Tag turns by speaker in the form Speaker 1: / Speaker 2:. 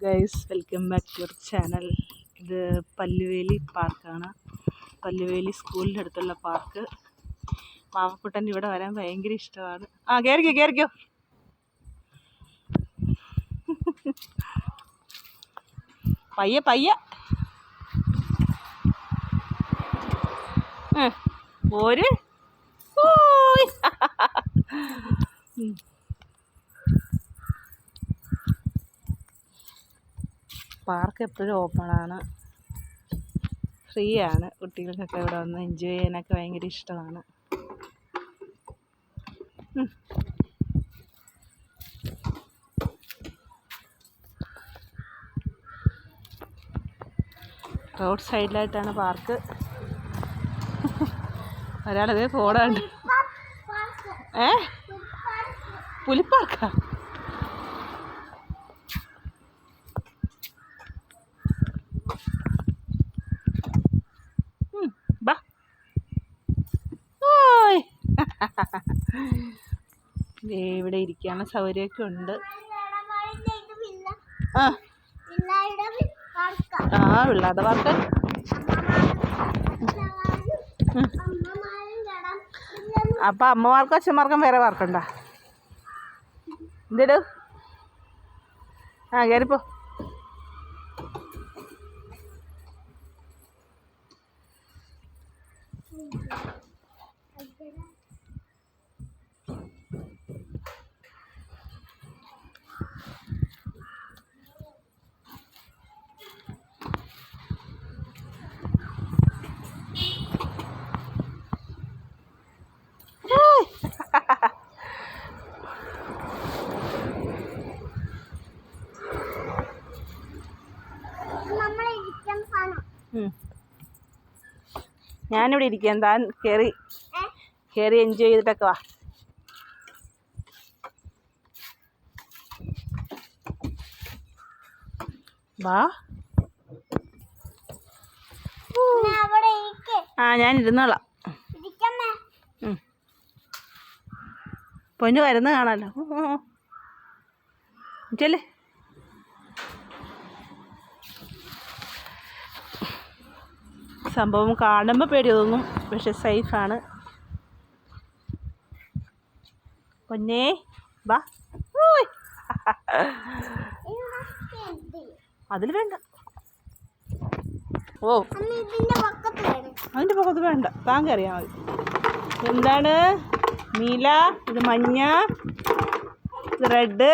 Speaker 1: Guys, welcome back to your channel. ഇത് പല്ലുവേലി പാർക്കാണ്. പല്ലുവേലി സ്കൂളിൻ്റെ അടുത്തുള്ള പാർക്ക്. മാമക്കുട്ടൻ ഇവിടെ വരാൻ ഭയങ്കര ഇഷ്ടമാണ്. കയറിക്കോ. പയ്യ ഒരു പാർക്ക് എപ്പോഴും ഓപ്പണാണ്, ഫ്രീ ആണ്. കുട്ടികൾക്കൊക്കെ ഇവിടെ വന്ന് എൻജോയ് ചെയ്യാനൊക്കെ ഭയങ്കര ഇഷ്ടമാണ്. Road സൈഡിലായിട്ടാണ് park. ഒരാളതേ ഫോണുണ്ട്. പുലിപ്പാർക്കാ? ബാ. ഓയ് ഇവിടെ ഇരിക്കാനുള്ള സൗകര്യമൊക്കെ ഉണ്ട്. പിള്ളേരുടെ പാർക്ക്. അപ്പം അമ്മമാർക്കും അച്ഛന്മാർക്കും വേറെ പാർക്കുണ്ടോ? എന്തിടൂ? കയറിപ്പോ. ഞാനിവിടെ ഇരിക്കാം, താൻ കയറി എൻജോയ് ചെയ്തിട്ടൊക്കെ വാ. ഞാൻ ഇരുന്നോളാം. പൊന്നു വരുന്ന കാണാമല്ലോ. ചെല്ലേ. സംഭവം കാണുമ്പോൾ പേടി തോന്നും, പക്ഷെ സേഫാണ്. പൊന്നേ ബാ. അതിൽ വേണ്ട. അതിൻ്റെ പൊക്കത്ത് വേണ്ട, താൻ കയറിയാൽ മതി. എന്താണ് നീല, ഇത് മഞ്ഞ, ഇത് റെഡ്.